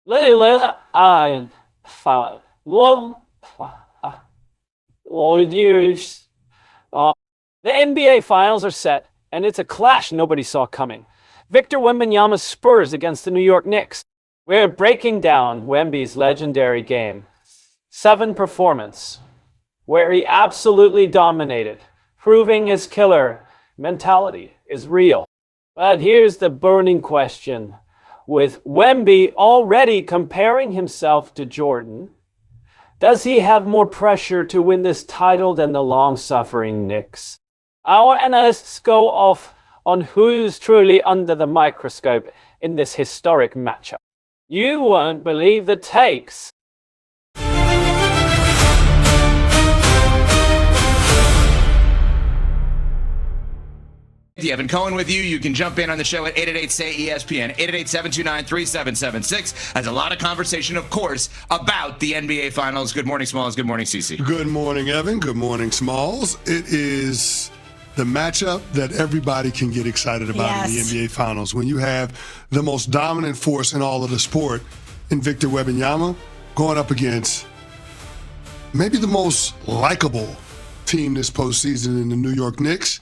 Lila and one years. The NBA Finals are set, and it's a clash nobody saw coming. Victor Wembanyama's Spurs against the New York Knicks. We're breaking down Wemby's legendary Game 7 performance, where he absolutely dominated, proving his killer mentality is real. But here's the burning question. With Wemby already comparing himself to Jordan, does he have more pressure to win this title than the long-suffering Knicks? Our analysts go off on who's truly under the microscope in this historic matchup. You won't believe the takes. Evan Cohen with you. You can jump in on the show at 888-SAY-ESPN, 888-729-3776. Has a lot of conversation, of course, about the NBA Finals. Good morning, Smalls. Good morning, CC. Good morning, Evan. Good morning, Smalls. It is the matchup that everybody can get excited about in the NBA Finals. When you have the most dominant force in all of the sport in Victor Wembanyama going up against maybe the most likable team this postseason in the New York Knicks,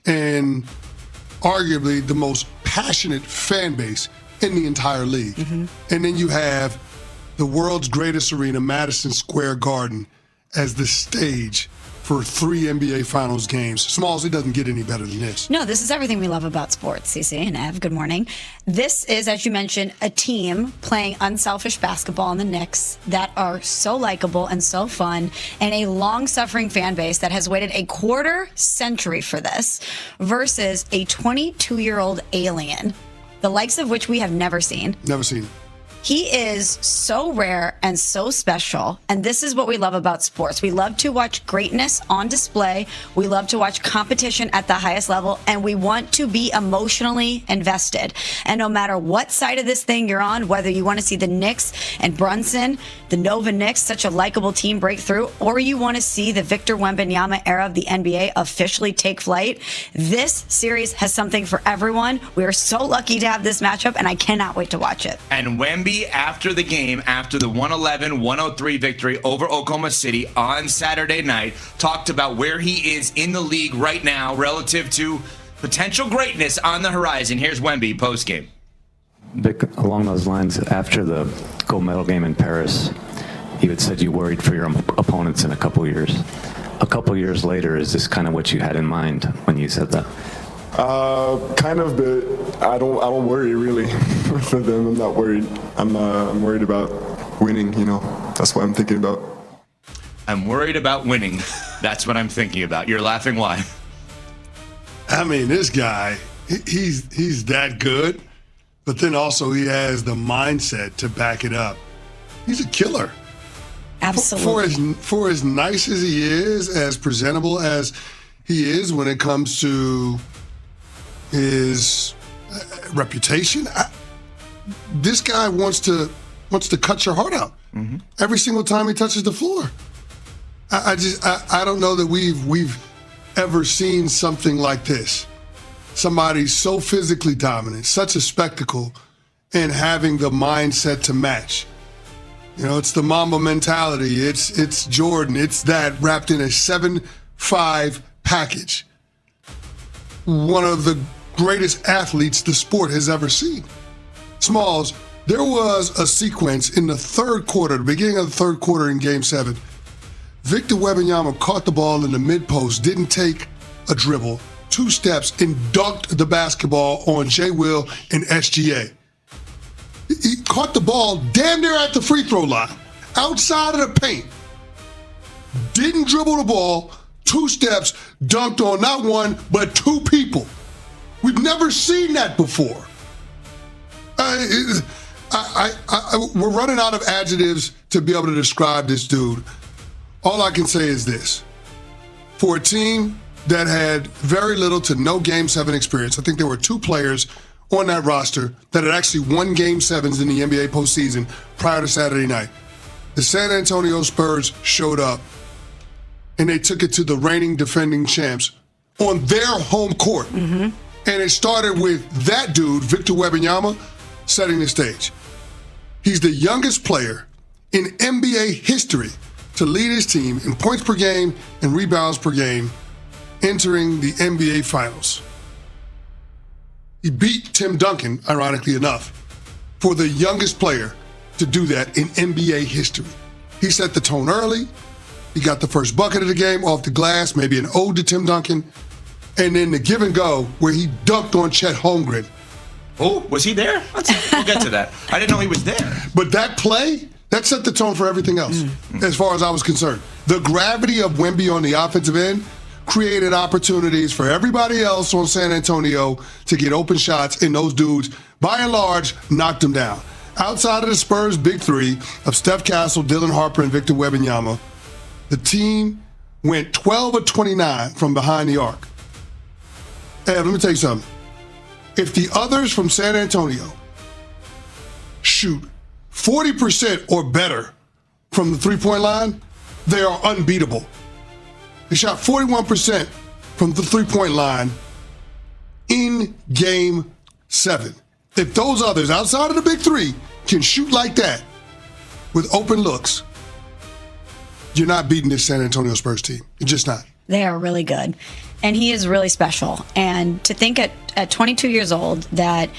and arguably the most passionate fan base in the entire league. Mm-hmm. And then you have the world's greatest arena, Madison Square Garden, as the stage for 3 NBA Finals games. Smalls, it doesn't get any better than this. No, this is everything we love about sports, CC and Ev. Good morning. This is, as you mentioned, a team playing unselfish basketball in the Knicks that are so likable and so fun, and a long-suffering fan base that has waited a quarter century for this, versus a 22-year-old alien, the likes of which we have never seen. Never seen. He is so rare and so special, and this is what we love about sports. We love to watch greatness on display. We love to watch competition at the highest level, and we want to be emotionally invested. And no matter what side of this thing you're on, whether you want to see the Knicks and Brunson, the Nova Knicks, such a likable team break through, or you want to see the Victor Wembanyama era of the NBA officially take flight, this series has something for everyone. We are so lucky to have this matchup, and I cannot wait to watch it. And Wemby, after the game, after the 111-103 victory over Oklahoma City on Saturday night, talked about where he is in the league right now relative to potential greatness on the horizon. Here's Wemby post-game. Along those lines, after the gold medal game in Paris, you had said you worried for your opponents in a couple years. A couple years later, is this kind of what you had in mind when you said that? Kind of, but I don't worry really for them. I'm not worried. I'm worried about winning. That's what I'm thinking about. I'm worried about winning. That's what I'm thinking about. You're laughing. Why? I mean, this guy, he's that good, but then also he has the mindset to back it up. He's a killer. Absolutely. For as nice as he is, as presentable as he is when it comes to his reputation, this guy wants to cut your heart out every single time he touches the floor. I don't know that we've ever seen something like this. Somebody so physically dominant, such a spectacle, and having the mindset to match. It's the Mamba mentality. It's Jordan. It's that wrapped in a 7-5 package. One of the greatest athletes the sport has ever seen. Smalls, there was a sequence in the third quarter, the beginning of the third quarter in Game 7. Victor Wembanyama caught the ball in the mid-post, didn't take a dribble, 2 steps, and dunked the basketball on J. Will and SGA. He caught the ball damn near at the free throw line, outside of the paint. Didn't dribble the ball, 2 steps, dunked on not one, but 2 people. We've never seen that before. We're running out of adjectives to be able to describe this dude. All I can say is this. For a team that had very little to no Game 7 experience, I think there were 2 players on that roster that had actually won Game 7s in the NBA postseason prior to Saturday night. The San Antonio Spurs showed up, and they took it to the reigning defending champs on their home court. Mm-hmm. And it started with that dude, Victor Wembanyama, setting the stage. He's the youngest player in NBA history to lead his team in points per game and rebounds per game entering the NBA Finals. He beat Tim Duncan, ironically enough, for the youngest player to do that in NBA history. He set the tone early. He got the first bucket of the game off the glass, maybe an ode to Tim Duncan. And then the give and go where he dunked on Chet Holmgren. Oh, was he there? We'll get to that. I didn't know he was there. But that play, that set the tone for everything else, as far as I was concerned. The gravity of Wemby on the offensive end created opportunities for everybody else on San Antonio to get open shots, and those dudes, by and large, knocked them down. Outside of the Spurs' big three of Steph Castle, Dylan Harper, and Victor Wembanyama, the team went 12 of 29 from behind the arc. And let me tell you something. If the others from San Antonio shoot 40% or better from the three-point line, they are unbeatable. They shot 41% from the three-point line in Game 7. If those others outside of the big three can shoot like that with open looks, you're not beating this San Antonio Spurs team. You're just not. They are really good. And he is really special. And to think at 22 years old that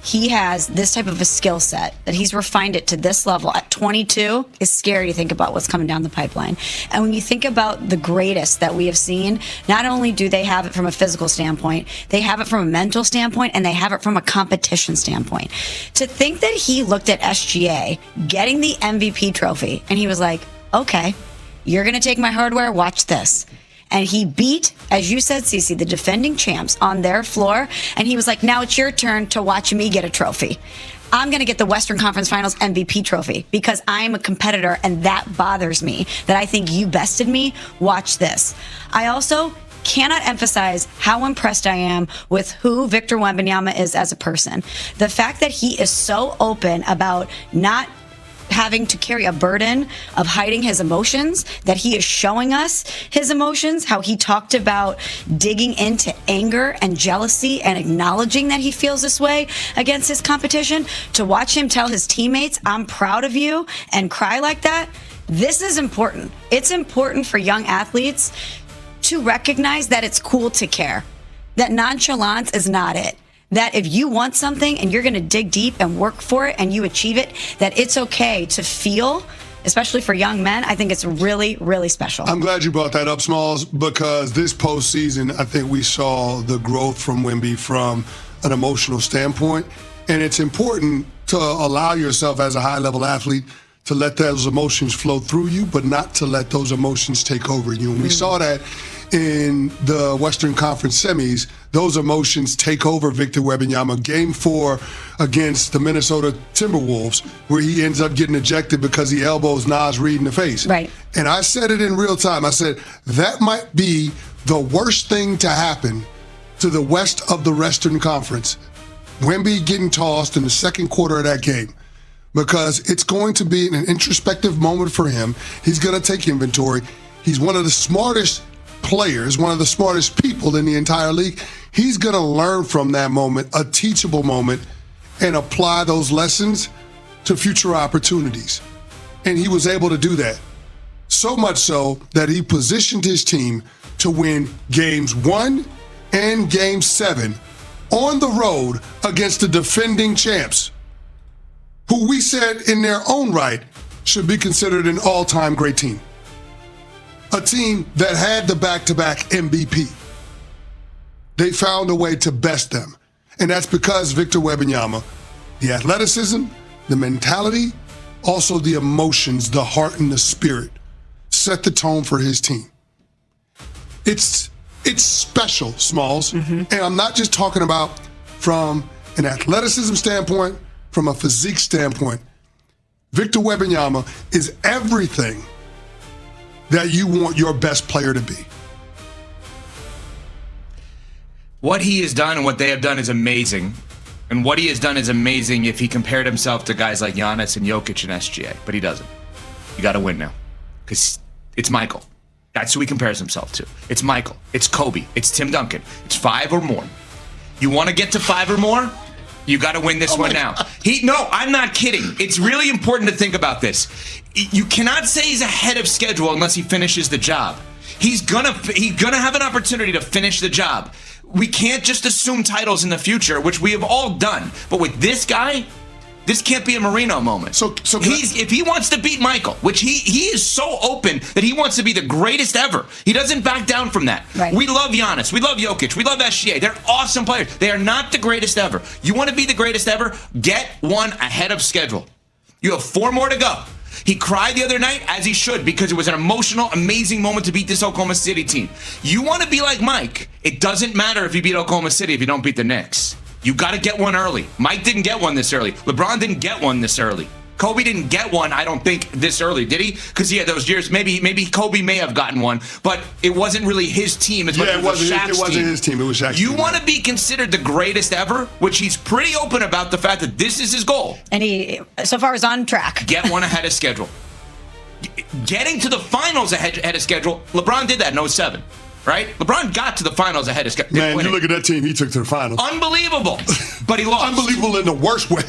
he has this type of a skill set, that he's refined it to this level at 22 is scary to think about what's coming down the pipeline. And when you think about the greatest that we have seen, not only do they have it from a physical standpoint, they have it from a mental standpoint, and they have it from a competition standpoint. To think that he looked at SGA getting the MVP trophy and he was like, okay, you're going to take my hardware, watch this. And he beat, as you said, Cece, the defending champs on their floor. And he was like, now it's your turn to watch me get a trophy. I'm going to get the Western Conference Finals MVP trophy because I'm a competitor and that bothers me, that I think you bested me. Watch this. I also cannot emphasize how impressed I am with who Victor Wembanyama is as a person. The fact that he is so open about not having to carry a burden of hiding his emotions, that he is showing us his emotions, how he talked about digging into anger and jealousy and acknowledging that he feels this way against his competition, to watch him tell his teammates, I'm proud of you, and cry like that. This is important. It's important for young athletes to recognize that it's cool to care, that nonchalance is not it. That if you want something and you're going to dig deep and work for it and you achieve it, that it's okay to feel, especially for young men. I think it's really, really special. I'm glad you brought that up, Smalls, because this postseason, I think we saw the growth from Wemby from an emotional standpoint. And it's important to allow yourself as a high-level athlete to let those emotions flow through you, but not to let those emotions take over you. And we saw that in the Western Conference semis. Those emotions take over Victor Wembanyama. Game 4 against the Minnesota Timberwolves, where he ends up getting ejected because he elbows Naz Reid in the face. Right. And I said it in real time. I said, that might be the worst thing to happen to the West of the Western Conference. Wemby getting tossed in the second quarter of that game, because it's going to be an introspective moment for him. He's going to take inventory. He's one of the smartest players, one of the smartest people in the entire league. He's going to learn from that moment, a teachable moment, and apply those lessons to future opportunities. And he was able to do that. So much so that he positioned his team to win games 1 and game 7 on the road against the defending champs, who we said in their own right should be considered an all-time great team. A team that had the back-to-back MVP. They found a way to best them. And that's because Victor Wembanyama, the athleticism, the mentality, also the emotions, the heart and the spirit, set the tone for his team. It's special, Smalls. And I'm not just talking about from an athleticism standpoint, from a physique standpoint. Victor Wembanyama is everything that you want your best player to be. What he has done and what they have done is amazing. And what he has done is amazing if he compared himself to guys like Giannis and Jokic and SGA. But he doesn't. You got to win now. Because it's Michael. That's who he compares himself to. It's Michael. It's Kobe. It's Tim Duncan. It's 5 or more. You want to get to 5 or more? You got to win this one now. No, I'm not kidding. It's really important to think about this. You cannot say he's ahead of schedule unless he finishes the job. He's gonna have an opportunity to finish the job. We can't just assume titles in the future, which we have all done. But with this guy, this can't be a Marino moment. So if he wants to beat Michael, which he is so open that he wants to be the greatest ever. He doesn't back down from that. Right. We love Giannis. We love Jokic. We love SGA. They're awesome players. They are not the greatest ever. You want to be the greatest ever? Get one ahead of schedule. You have 4 more to go. He cried the other night, as he should, because it was an emotional, amazing moment to beat this Oklahoma City team. You want to be like Mike. It doesn't matter if you beat Oklahoma City if you don't beat the Knicks. You got to get one early. Mike didn't get one this early. LeBron didn't get one this early. Kobe didn't get one, I don't think, this early, did he? Because he had those years. Maybe Kobe may have gotten one, but it wasn't really his team. It wasn't his team. It was Shaq's team. You want to be considered the greatest ever, which he's pretty open about the fact that this is his goal. And he, so far, is on track. Get one ahead of schedule. Getting to the finals ahead of schedule, LeBron did that in 07. Right? LeBron got to the finals ahead of schedule. Man, you look at that team he took to the finals. Unbelievable. But he lost. Unbelievable in the worst way.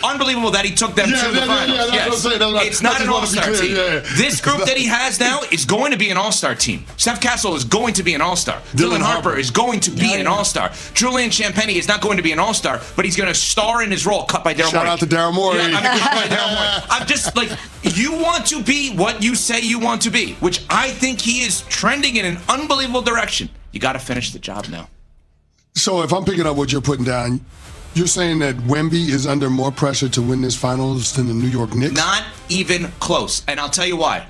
Unbelievable that he took them to the finals. That's what I'm saying. It's not an all-star team. Yeah. This group that he has now is going to be an all-star team. Steph Castle is going to be an all-star. Dylan Harper is going to be an all-star. Julian Champagny is not going to be an all-star, but he's going to star in his role, cut by Daryl Morey. Shout out to Daryl Morey. Yeah, cut by Daryl Morey. I'm just like, you want to be what you say you want to be, which I think he is trending in an unbelievable direction. You got to finish the job now. So if I'm picking up what you're putting down, you're saying that Wemby is under more pressure to win this finals than the New York Knicks? Not even close. And I'll tell you why.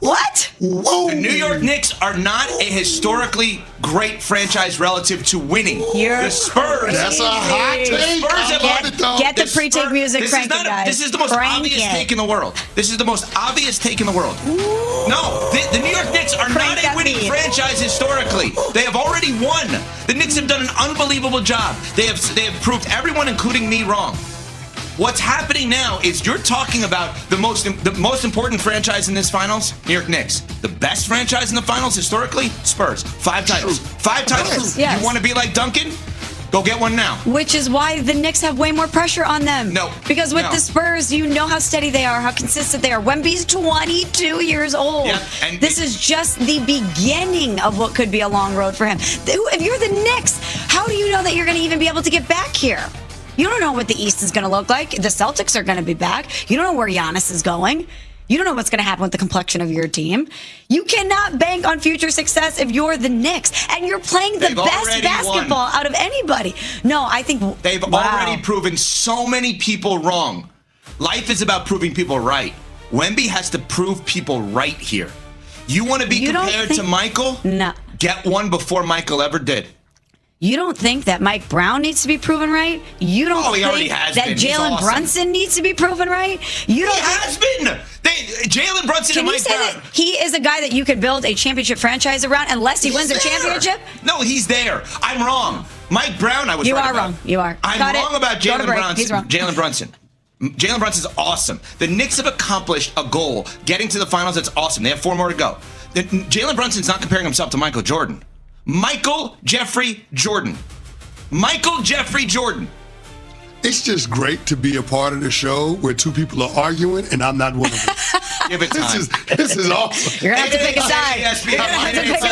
What? Whoa. The New York Knicks are not a historically great franchise relative to winning. The Spurs. That's a hot take. Get the pre-take music cranking, guys. This is the most obvious take in the world. This is the most obvious take in the world. No, the New York Knicks are not a winning franchise historically. They have already won. The Knicks have done an unbelievable job. They have proved everyone, including me, wrong. What's happening now is you're talking about the most important franchise in this finals, New York Knicks. The best franchise in the finals historically, Spurs. 5 titles. 5 titles. Yes. You want to be like Duncan? Go get one now. Which is why the Knicks have way more pressure on them. No. Because with the Spurs, you know how steady they are, how consistent they are. Wemby's 22 years old. Yeah, and this is just the beginning of what could be a long road for him. If you're the Knicks, how do you know that you're going to even be able to get back here? You don't know what the East is going to look like. The Celtics are going to be back. You don't know where Giannis is going. You don't know what's going to happen with the complexion of your team. You cannot bank on future success if you're the Knicks and you're playing the best basketball out of anybody. No, I think they've already proven so many people wrong. Life is about proving people right. Wemby has to prove people right here. You want to be compared to Michael? No. Get one before Michael ever did. You don't think that Mike Brown needs to be proven right? You don't think that Jalen Brunson needs to be proven right? You don't. He has been. Jalen Brunson and Mike Brown. Can you say that he is a guy that you could build a championship franchise around unless he wins a championship? No, he's there. I'm wrong. Mike Brown, I was right about. You are wrong. You are. I'm wrong about Jalen Brunson. He's wrong. Jalen Brunson. Jalen Brunson's awesome. The Knicks have accomplished a goal, getting to the finals. That's awesome. They have 4 more to go. Jalen Brunson's not comparing himself to Michael Jordan. Michael Jeffrey Jordan. Michael Jeffrey Jordan. It's just great to be a part of the show where 2 people are arguing and I'm not one of them. Give it time. This is awesome. You're going to have to pick a side. You're going to have to pick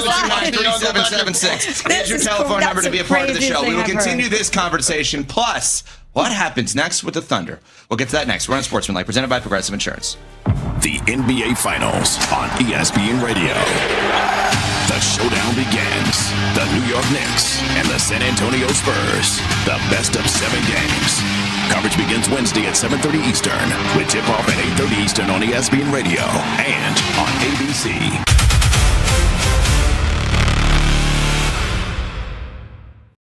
a side. Here's your telephone number to be a part of the show. We will continue this conversation. Plus, what happens next with the Thunder? We'll get to that next. We're on Sportsmanlike, presented by Progressive Insurance. The NBA Finals on ESPN Radio. The showdown begins. The New York Knicks and the San Antonio Spurs. The best of 7 games. Coverage begins Wednesday at 7:30 Eastern with tip-off at 8:30 Eastern on ESPN Radio and